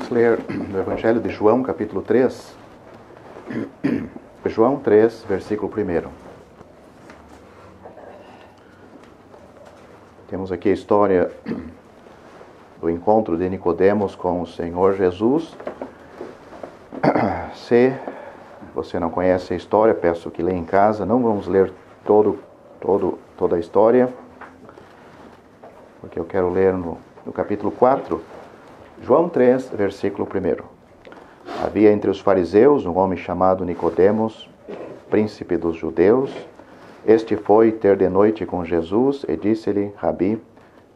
Vamos ler o Evangelho de João, capítulo 3. João 3, versículo 1. Temos aqui a história do encontro de Nicodemos com o Senhor Jesus. Se você não conhece a história, peço que leia em casa. Não vamos ler toda a história, porque eu quero ler no capítulo 4. João 3, versículo 1. Havia entre os fariseus um homem chamado Nicodemos, príncipe dos judeus. Este foi ter de noite com Jesus e disse-lhe: Rabi,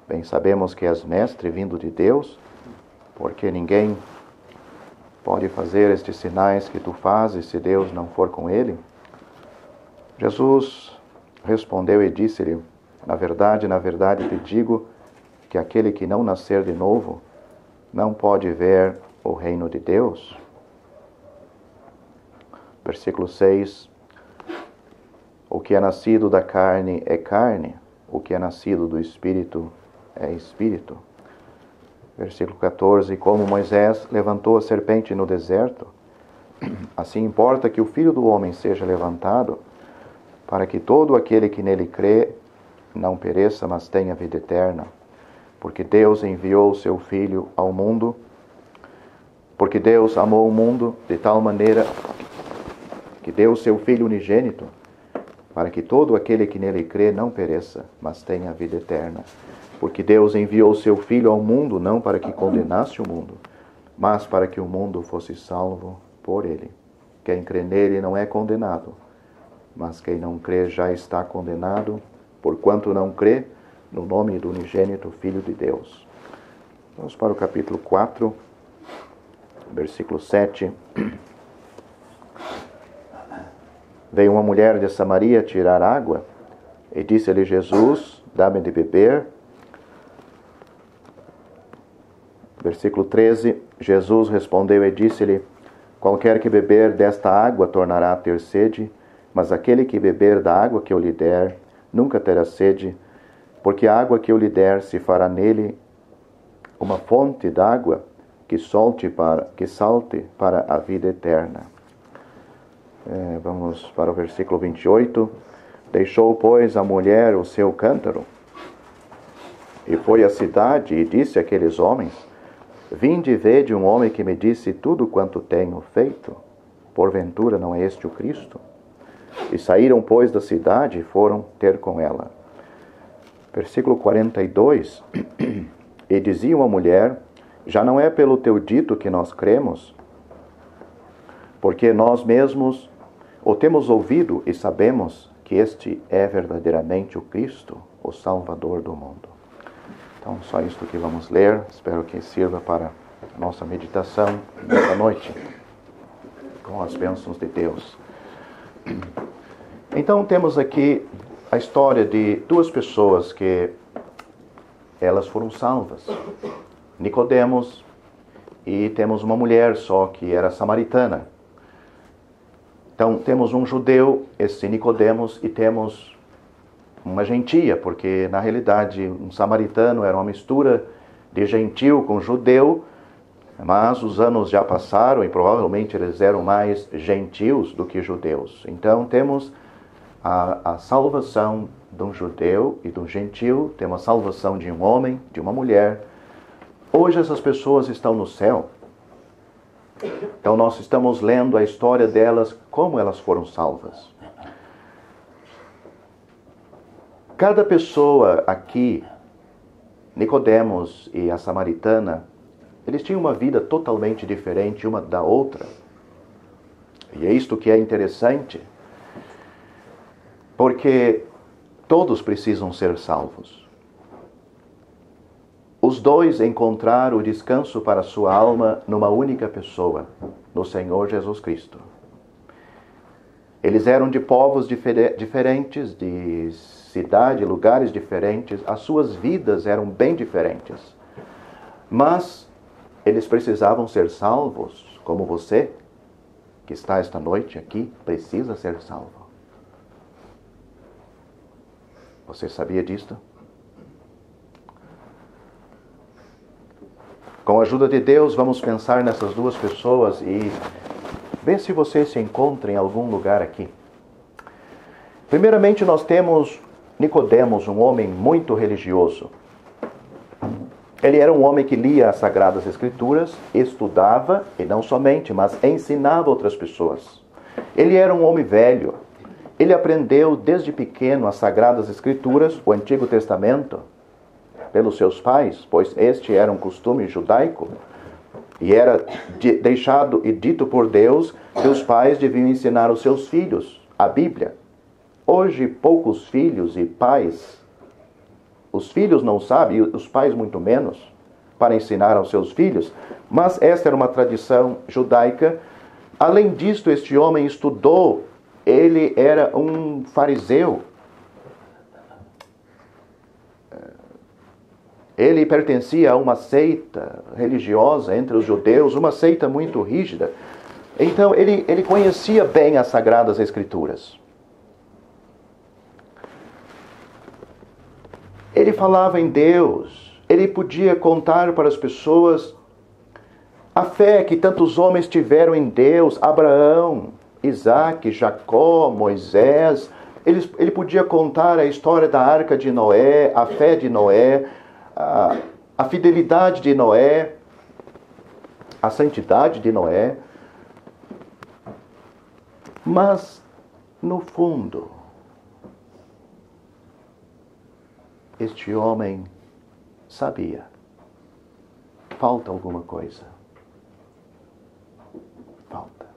bem sabemos que és mestre vindo de Deus, porque ninguém pode fazer estes sinais que tu fazes se Deus não for com ele. Jesus respondeu e disse-lhe: na verdade te digo que aquele que não nascer de novo não pode ver o reino de Deus. Versículo 6. O que é nascido da carne é carne, o que é nascido do Espírito é Espírito. Versículo 14. Como Moisés levantou a serpente no deserto, assim importa que o Filho do Homem seja levantado, para que todo aquele que nele crê não pereça, mas tenha vida eterna. Porque Deus enviou o seu Filho ao mundo, porque Deus amou o mundo de tal maneira que deu o seu Filho unigênito, para que todo aquele que nele crê não pereça, mas tenha vida eterna. Porque Deus enviou o seu Filho ao mundo, não para que condenasse o mundo, mas para que o mundo fosse salvo por ele. Quem crê nele não é condenado, mas quem não crê já está condenado, porquanto não crê no nome do unigênito Filho de Deus. Vamos para o capítulo 4, versículo 7. Veio uma mulher de Samaria tirar água, e disse-lhe Jesus: dá-me de beber. Versículo 13. Jesus respondeu e disse-lhe: qualquer que beber desta água tornará a ter sede, mas aquele que beber da água que eu lhe der nunca terá sede, porque a água que eu lhe der se fará nele uma fonte d'água que salte para a vida eterna. Vamos para o versículo 28. Deixou, pois, a mulher o seu cântaro, e foi à cidade, e disse àqueles homens: vinde e vede um homem que me disse tudo quanto tenho feito. Porventura não é este o Cristo? E saíram, pois, da cidade e foram ter com ela. Versículo 42. E diziam à mulher: já não é pelo teu dito que nós cremos, porque nós mesmos o temos ouvido e sabemos que este é verdadeiramente o Cristo, o Salvador do mundo. Então, só isto que vamos ler. Espero que sirva para a nossa meditação nesta noite, com as bênçãos de Deus. Então, temos aqui a história de duas pessoas que elas foram salvas. Nicodemos, e temos uma mulher só que era samaritana. Então, temos um judeu, esse Nicodemos, e temos uma gentia, porque na realidade um samaritano era uma mistura de gentil com judeu, mas os anos já passaram e provavelmente eles eram mais gentios do que judeus. Então, temos a salvação de um judeu e de um gentil, temos a salvação de um homem, de uma mulher. Hoje essas pessoas estão no céu. Então nós estamos lendo a história delas, como elas foram salvas. Cada pessoa aqui, Nicodemos e a samaritana, eles tinham uma vida totalmente diferente uma da outra. E é isto que é interessante, porque todos precisam ser salvos. Os dois encontraram o descanso para a sua alma numa única pessoa, no Senhor Jesus Cristo. Eles eram de povos diferentes, de cidade, lugares diferentes, as suas vidas eram bem diferentes. Mas eles precisavam ser salvos, como você, que está esta noite aqui, precisa ser salvo. Você sabia disto? Com a ajuda de Deus, vamos pensar nessas duas pessoas e ver se você se encontra em algum lugar aqui. Primeiramente, nós temos Nicodemos, um homem muito religioso. Ele era um homem que lia as Sagradas Escrituras, estudava, e não somente, mas ensinava outras pessoas. Ele era um homem velho. Ele aprendeu desde pequeno as Sagradas Escrituras, o Antigo Testamento, pelos seus pais, pois este era um costume judaico, e era deixado e dito por Deus que os pais deviam ensinar aos seus filhos a Bíblia. Hoje, poucos filhos e pais, os filhos não sabem, e os pais muito menos, para ensinar aos seus filhos, mas esta era uma tradição judaica. Além disto, este homem estudou, ele era um fariseu. Ele pertencia a uma seita religiosa entre os judeus, uma seita muito rígida. Então, ele conhecia bem as Sagradas Escrituras. Ele falava em Deus, ele podia contar para as pessoas a fé que tantos homens tiveram em Deus, Abraão, Isaac, Jacó, Moisés. Ele podia contar a história da arca de Noé, a fé de Noé, a fidelidade de Noé, a santidade de Noé. Mas, no fundo, este homem sabia, falta alguma coisa. Falta.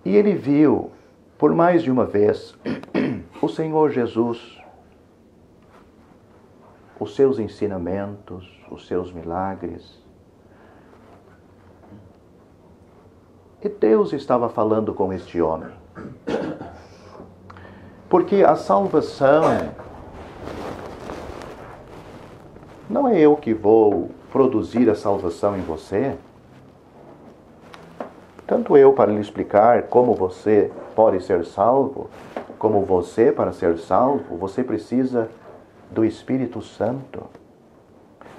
E ele viu, por mais de uma vez, o Senhor Jesus, os seus ensinamentos, os seus milagres. E Deus estava falando com este homem. Porque a salvação não é eu que vou produzir a salvação em você. Tanto eu para lhe explicar como você pode ser salvo, como você para ser salvo, você precisa do Espírito Santo.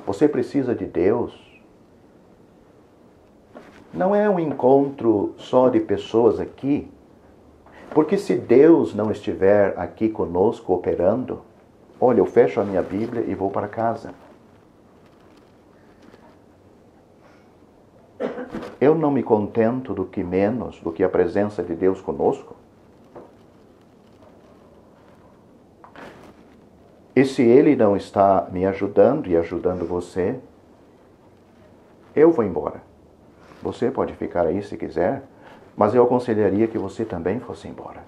Você precisa de Deus. Não é um encontro só de pessoas aqui. Porque se Deus não estiver aqui conosco operando, olha, eu fecho a minha Bíblia e vou para casa. Eu não me contento do que menos, do que a presença de Deus conosco. E se Ele não está me ajudando e ajudando você, eu vou embora. Você pode ficar aí se quiser, mas eu aconselharia que você também fosse embora.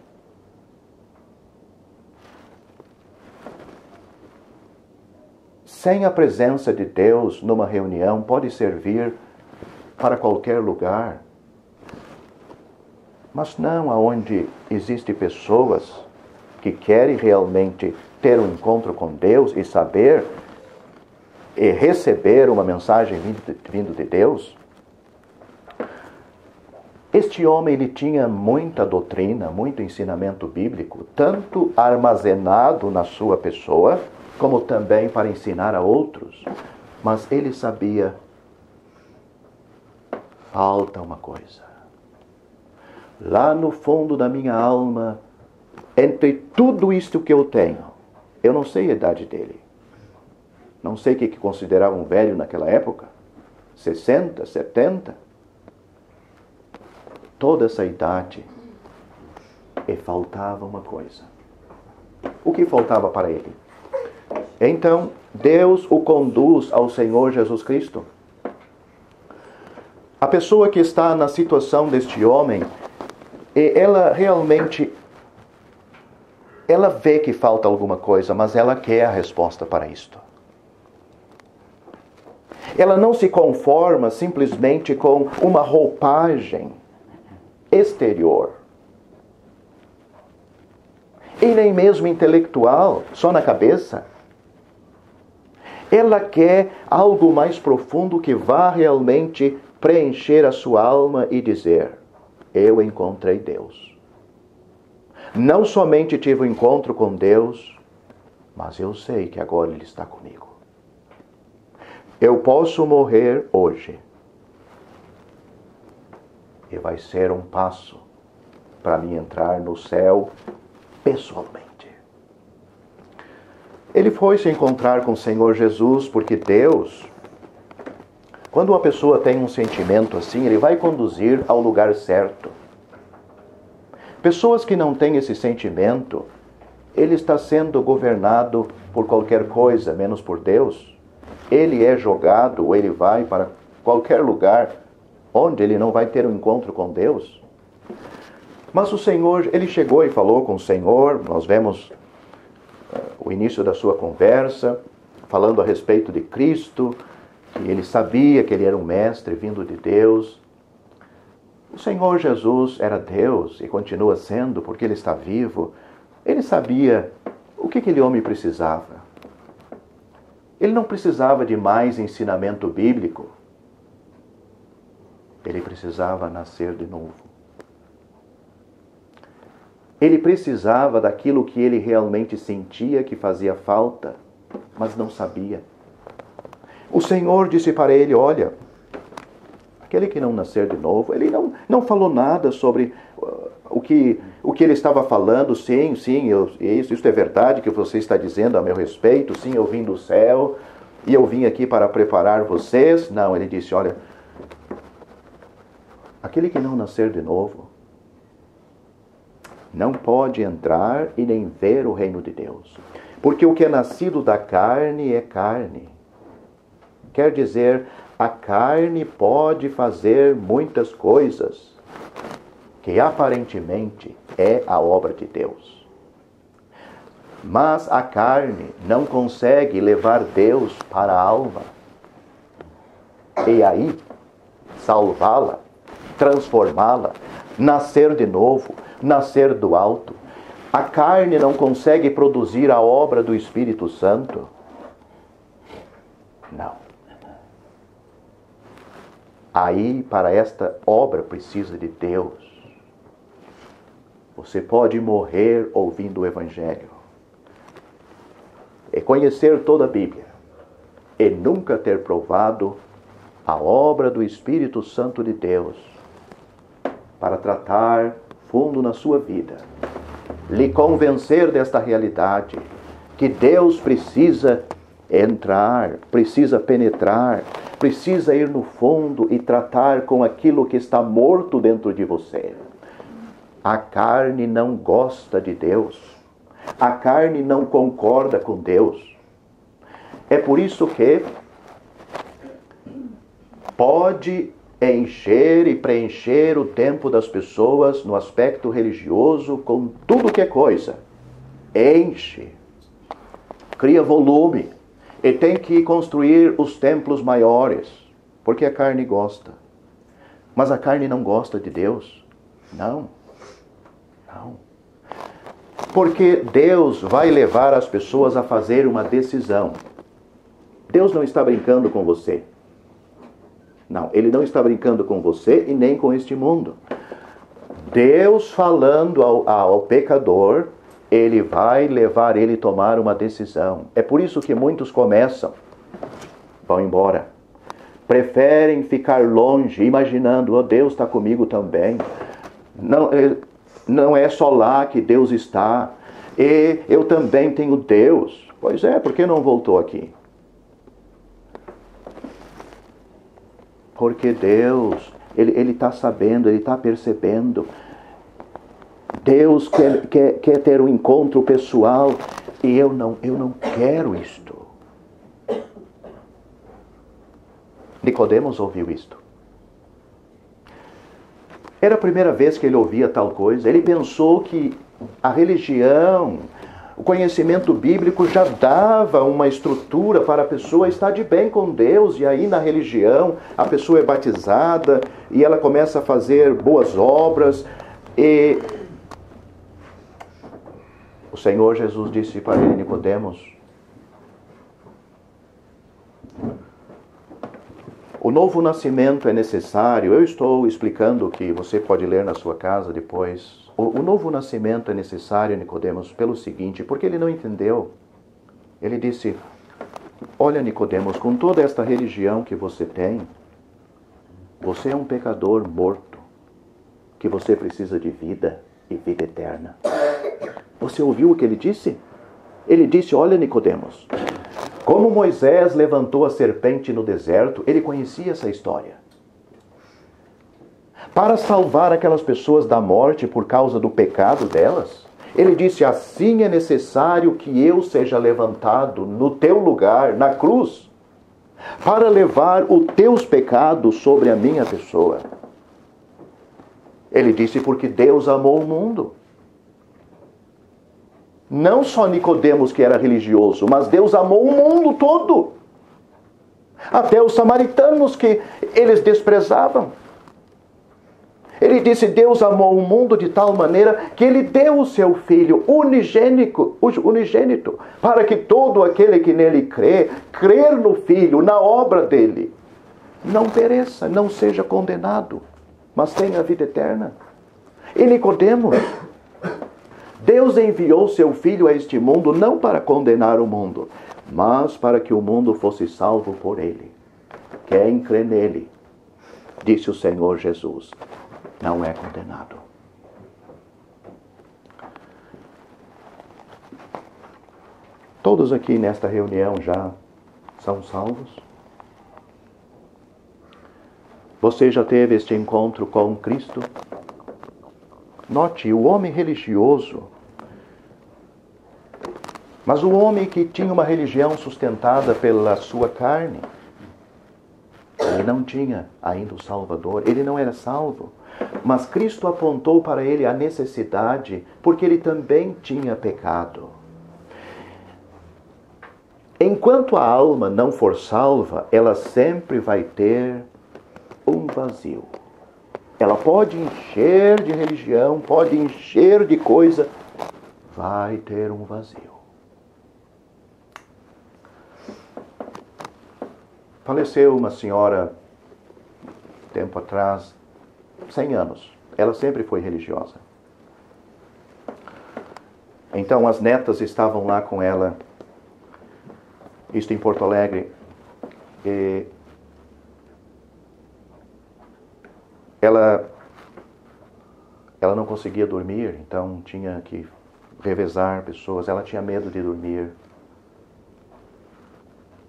Sem a presença de Deus numa reunião, pode servir para qualquer lugar, mas não aonde existem pessoas que querem realmente ter um encontro com Deus e saber e receber uma mensagem vindo de Deus. Este homem, ele tinha muita doutrina, muito ensinamento bíblico, tanto armazenado na sua pessoa, como também para ensinar a outros. Mas ele sabia, falta uma coisa. Lá no fundo da minha alma, entre tudo isto que eu tenho, eu não sei a idade dele. Não sei o que consideravam um velho naquela época. 60, 70. Toda essa idade. E faltava uma coisa. O que faltava para ele? Então, Deus o conduz ao Senhor Jesus Cristo. A pessoa que está na situação deste homem, ela realmente, ela vê que falta alguma coisa, mas ela quer a resposta para isto. Ela não se conforma simplesmente com uma roupagem exterior. E nem mesmo intelectual, só na cabeça. Ela quer algo mais profundo que vá realmente preencher a sua alma e dizer: eu encontrei Deus. Não somente tive um encontro com Deus, mas eu sei que agora Ele está comigo. Eu posso morrer hoje. E vai ser um passo para mim entrar no céu pessoalmente. Ele foi se encontrar com o Senhor Jesus porque Deus, quando uma pessoa tem um sentimento assim, ele vai conduzir ao lugar certo. Pessoas que não têm esse sentimento, ele está sendo governado por qualquer coisa, menos por Deus. Ele é jogado, ou ele vai para qualquer lugar onde ele não vai ter um encontro com Deus. Mas o Senhor, ele chegou e falou com o Senhor, nós vemos o início da sua conversa, falando a respeito de Cristo, que ele sabia que ele era um mestre vindo de Deus. O Senhor Jesus era Deus e continua sendo, porque ele está vivo. Ele sabia o que aquele homem precisava. Ele não precisava de mais ensinamento bíblico. Ele precisava nascer de novo. Ele precisava daquilo que ele realmente sentia que fazia falta, mas não sabia. O Senhor disse para ele, olha, aquele que não nascer de novo, ele não falou nada sobre o que ele estava falando. Sim, isso é verdade que você está dizendo a meu respeito. Sim, eu vim do céu e eu vim aqui para preparar vocês. Não, ele disse, olha, aquele que não nascer de novo não pode entrar e nem ver o reino de Deus. Porque o que é nascido da carne é carne. Quer dizer, a carne pode fazer muitas coisas que aparentemente é a obra de Deus. Mas a carne não consegue levar Deus para a alma. E aí, salvá-la, transformá-la, nascer de novo, nascer do alto. A carne não consegue produzir a obra do Espírito Santo. Não. Aí, para esta obra, precisa de Deus. Você pode morrer ouvindo o Evangelho. É conhecer toda a Bíblia. E nunca ter provado a obra do Espírito Santo de Deus para tratar fundo na sua vida. Lhe convencer desta realidade. Que Deus precisa entrar, precisa penetrar, precisa ir no fundo e tratar com aquilo que está morto dentro de você. A carne não gosta de Deus. A carne não concorda com Deus. É por isso que pode encher e preencher o tempo das pessoas no aspecto religioso com tudo que é coisa. Enche. Cria volume. E tem que construir os templos maiores, porque a carne gosta. Mas a carne não gosta de Deus. Não. Porque Deus vai levar as pessoas a fazer uma decisão. Deus não está brincando com você. Não, Ele não está brincando com você e nem com este mundo. Deus falando ao pecador, Ele vai levar ele a tomar uma decisão. É por isso que muitos vão embora. Preferem ficar longe, imaginando, oh, Deus está comigo também. Não é só lá que Deus está. E eu também tenho Deus. Pois é, por que não voltou aqui? Porque Deus, Ele está sabendo, Ele está percebendo. Deus quer ter um encontro pessoal e eu não quero isto. Nicodemos ouviu isto. Era a primeira vez que ele ouvia tal coisa. Ele pensou que a religião, o conhecimento bíblico já dava uma estrutura para a pessoa estar de bem com Deus. E aí na religião a pessoa é batizada e ela começa a fazer boas obras e o Senhor Jesus disse para ele, Nicodemos, o novo nascimento é necessário. Eu estou explicando que você pode ler na sua casa depois. O novo nascimento é necessário, Nicodemos, pelo seguinte, porque ele não entendeu. Ele disse, olha, Nicodemos, com toda esta religião que você tem, você é um pecador morto, que você precisa de vida e vida eterna. Você ouviu o que ele disse? Ele disse, olha, Nicodemos, como Moisés levantou a serpente no deserto, ele conhecia essa história. Para salvar aquelas pessoas da morte por causa do pecado delas, ele disse, assim é necessário que eu seja levantado no teu lugar, na cruz, para levar os teus pecados sobre a minha pessoa. Ele disse, porque Deus amou o mundo. Não só Nicodemos que era religioso, mas Deus amou o mundo todo. Até os samaritanos que eles desprezavam. Ele disse, Deus amou o mundo de tal maneira que Ele deu o seu Filho unigênito, para que todo aquele que nele crer no Filho, na obra dele, não pereça, não seja condenado, mas tenha a vida eterna. E Nicodemos, Deus enviou seu Filho a este mundo não para condenar o mundo, mas para que o mundo fosse salvo por ele. Quem crê nele, disse o Senhor Jesus, não é condenado. Todos aqui nesta reunião já são salvos? Você já teve este encontro com Cristo? Note, o homem religioso, mas o homem que tinha uma religião sustentada pela sua carne, ele não tinha ainda o Salvador, ele não era salvo. Mas Cristo apontou para ele a necessidade, porque ele também tinha pecado. Enquanto a alma não for salva, ela sempre vai ter um vazio. Ela pode encher de religião, pode encher de coisa, vai ter um vazio. Faleceu uma senhora, tempo atrás, 100 anos. Ela sempre foi religiosa. Então as netas estavam lá com ela, isto em Porto Alegre, e ela não conseguia dormir, então tinha que revezar pessoas. Ela tinha medo de dormir,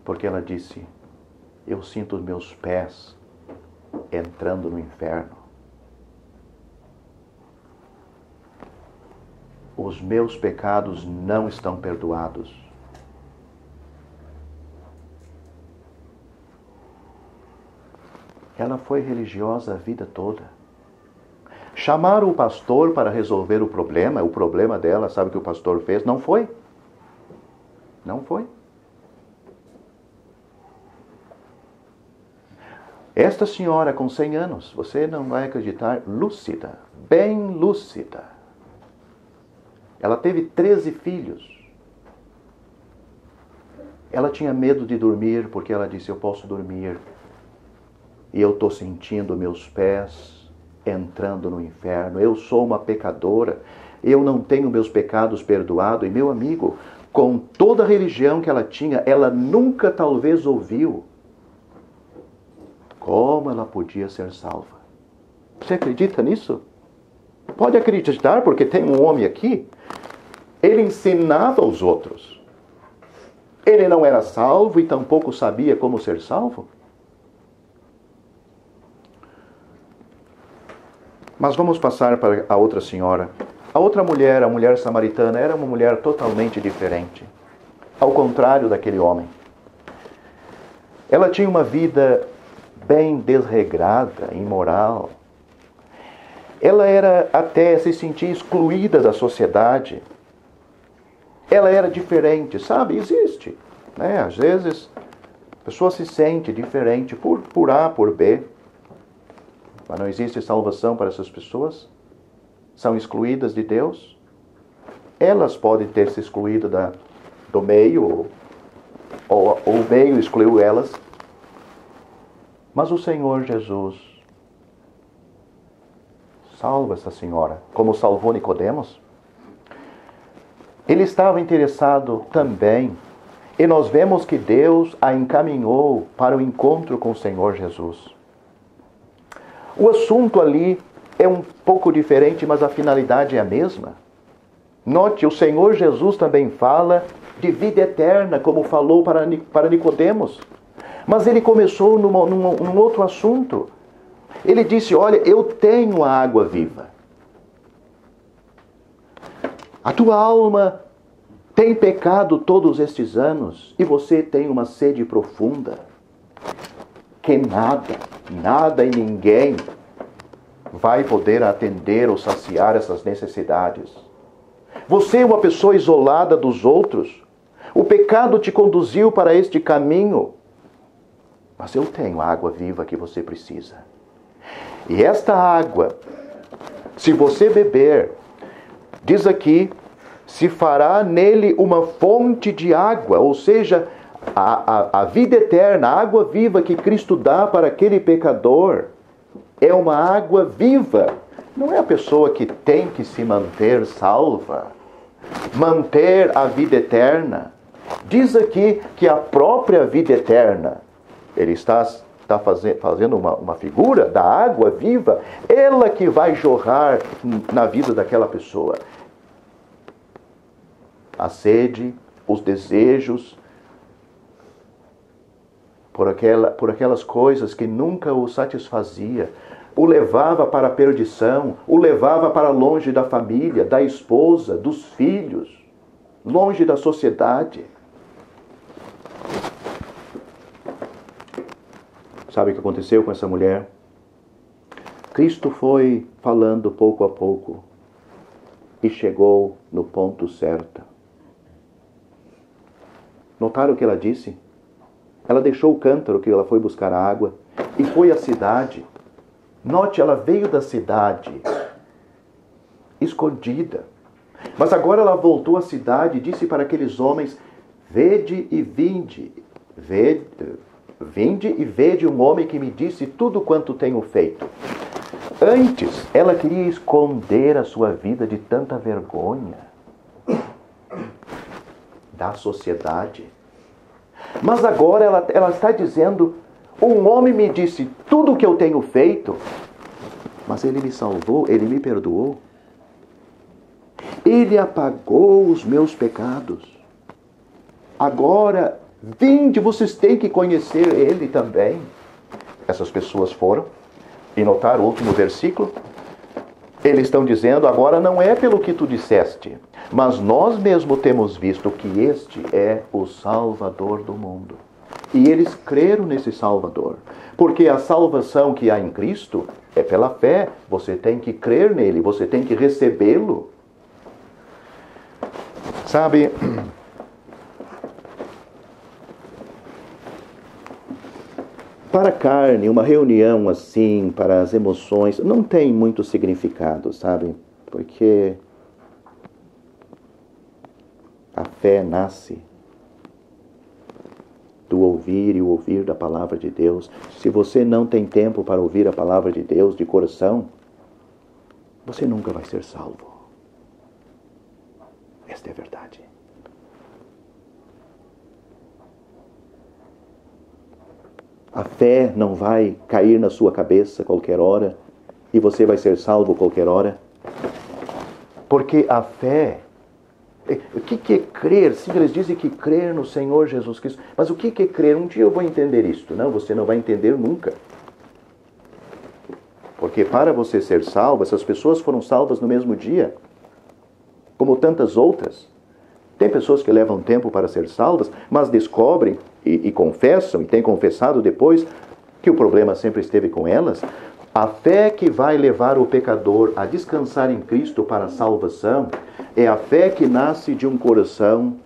porque ela disse, eu sinto os meus pés entrando no inferno. Os meus pecados não estão perdoados. Ela foi religiosa a vida toda. Chamaram o pastor para resolver o problema dela, sabe o que o pastor fez? Não foi. Não foi. Esta senhora com 100 anos, você não vai acreditar, lúcida, bem lúcida. Ela teve 13 filhos. Ela tinha medo de dormir, porque ela disse, eu posso dormir. E eu estou sentindo meus pés entrando no inferno. Eu sou uma pecadora. Eu não tenho meus pecados perdoados. E meu amigo, com toda a religião que ela tinha, ela nunca talvez ouviu como ela podia ser salva. Você acredita nisso? Pode acreditar, porque tem um homem aqui, ele ensinava aos outros. Ele não era salvo e tampouco sabia como ser salvo. Mas vamos passar para a outra senhora. A outra mulher, a mulher samaritana, era uma mulher totalmente diferente. Ao contrário daquele homem. Ela tinha uma vida bem desregrada, imoral. Ela era até se sentia excluída da sociedade. Ela era diferente, sabe? Existe. Né? Às vezes, a pessoa se sente diferente por A, por B. Mas não existe salvação para essas pessoas. São excluídas de Deus. Elas podem ter se excluído do meio, ou o meio excluiu elas. Mas o Senhor Jesus salva essa senhora, como salvou Nicodemos. Ele estava interessado também E nós vemos que Deus a encaminhou para o encontro com o Senhor Jesus. O assunto ali é um pouco diferente, mas a finalidade é a mesma. Note, o Senhor Jesus também fala de vida eterna, como falou para Nicodemos. Mas ele começou num outro assunto. Ele disse, olha, eu tenho a água viva. A tua alma tem pecado todos estes anos e você tem uma sede profunda que nada e ninguém vai poder atender ou saciar essas necessidades. Você é uma pessoa isolada dos outros. O pecado te conduziu para este caminho. Mas eu tenho a água viva que você precisa. E esta água, se você beber, diz aqui, se fará nele uma fonte de água, ou seja, a vida eterna, a água viva que Cristo dá para aquele pecador, é uma água viva. Não é a pessoa que tem que se manter salva, manter a vida eterna. Diz aqui que a própria vida eterna, ele está fazendo uma figura da água viva, ela que vai jorrar na vida daquela pessoa. A sede, os desejos, por aquelas coisas que nunca o satisfazia, o levava para a perdição, o levava para longe da família, da esposa, dos filhos, longe da sociedade. Sabe o que aconteceu com essa mulher? Cristo foi falando pouco a pouco e chegou no ponto certo. Notaram o que ela disse? Ela deixou o cântaro que ela foi buscar a água e foi à cidade. Note, ela veio da cidade escondida. Mas agora ela voltou à cidade e disse para aqueles homens, vinde e vede um homem que me disse tudo quanto tenho feito. Antes, ela queria esconder a sua vida de tanta vergonha da sociedade. Mas agora ela está dizendo, um homem me disse tudo o que eu tenho feito, mas ele me salvou, ele me perdoou. Ele apagou os meus pecados. Agora, vinde, vocês têm que conhecer ele também. Essas pessoas foram, e notaram o último versículo? Eles estão dizendo, agora não é pelo que tu disseste, mas nós mesmo temos visto que este é o Salvador do mundo. E eles creram nesse Salvador. Porque a salvação que há em Cristo é pela fé. Você tem que crer nele, você tem que recebê-lo. Sabe, para a carne, uma reunião assim, para as emoções, não tem muito significado, sabe? Porque a fé nasce do ouvir e o ouvir da palavra de Deus. Se você não tem tempo para ouvir a palavra de Deus de coração, você nunca vai ser salvo. Esta é a verdade. A fé não vai cair na sua cabeça qualquer hora e você vai ser salvo qualquer hora. Porque a fé, o que é crer? Sim, eles dizem que crer no Senhor Jesus Cristo. Mas o que é crer? Um dia eu vou entender isto. Não, você não vai entender nunca. Porque para você ser salvo, essas pessoas foram salvas no mesmo dia, como tantas outras. Tem pessoas que levam tempo para ser salvas, mas descobrem e confessam, e têm confessado depois, que o problema sempre esteve com elas. A fé que vai levar o pecador a descansar em Cristo para a salvação é a fé que nasce de um coração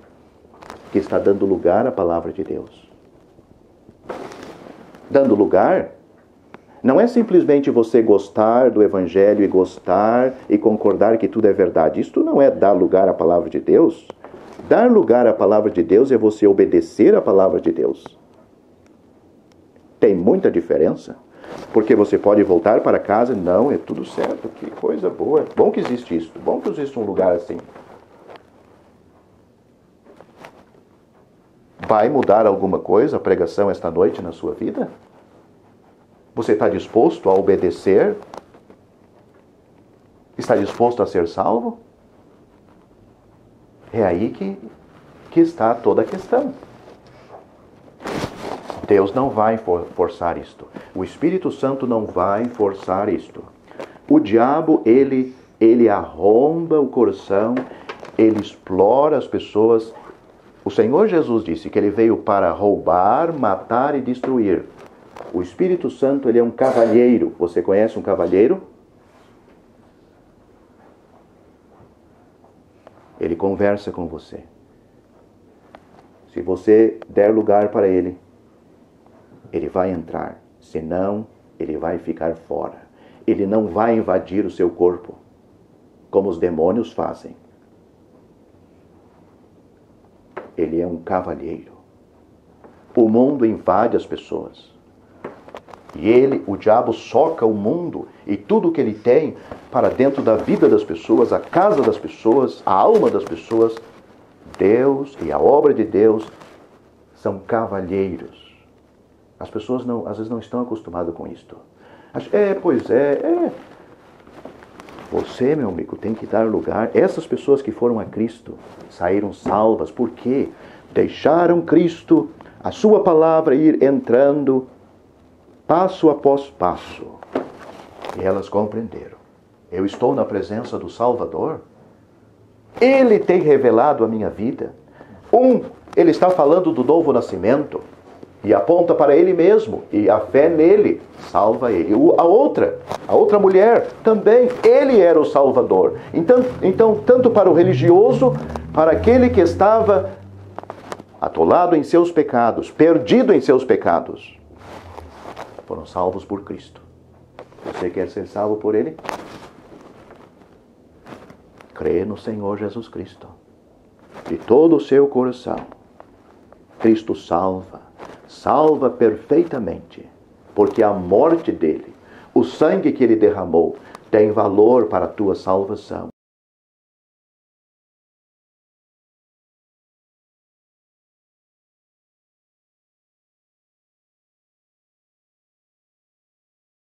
que está dando lugar à palavra de Deus. Dando lugar não é simplesmente você gostar do Evangelho e gostar e concordar que tudo é verdade. Isto não é dar lugar à palavra de Deus. Dar lugar à palavra de Deus é você obedecer à palavra de Deus. Tem muita diferença. Porque você pode voltar para casa e não, é tudo certo, que coisa boa. Bom que existe isso, bom que existe um lugar assim. Vai mudar alguma coisa a pregação esta noite na sua vida? Você está disposto a obedecer? Está disposto a ser salvo? É aí que está toda a questão. Deus não vai forçar isto. O Espírito Santo não vai forçar isto. O diabo, ele arromba o coração, ele explora as pessoas. O Senhor Jesus disse que ele veio para roubar, matar e destruir. O Espírito Santo, ele é um cavalheiro. Você conhece um cavalheiro? Ele conversa com você. Se você der lugar para ele, ele vai entrar. Senão, ele vai ficar fora. Ele não vai invadir o seu corpo, como os demônios fazem. Ele é um cavalheiro. O mundo invade as pessoas. E o diabo, soca o mundo e tudo que ele tem para dentro da vida das pessoas, a casa das pessoas, a alma das pessoas. Deus e a obra de Deus são cavalheiros. As pessoas às vezes não estão acostumadas com isto. Pois é. Você, meu amigo, tem que dar lugar. Essas pessoas que foram a Cristo saíram salvas. Por quê? Deixaram Cristo, a sua palavra ir entrando passo após passo. E elas compreenderam. Eu estou na presença do Salvador. Ele tem revelado a minha vida. Ele está falando do novo nascimento e aponta para ele mesmo, e a fé nele salva ele. A outra mulher também, ele era o Salvador. Então, tanto para o religioso, para aquele que estava atolado em seus pecados, perdido em seus pecados, foram salvos por Cristo. Você quer ser salvo por ele? Crê no Senhor Jesus Cristo de todo o seu coração. Cristo salva perfeitamente, porque a morte dele, o sangue que ele derramou, tem valor para a tua salvação.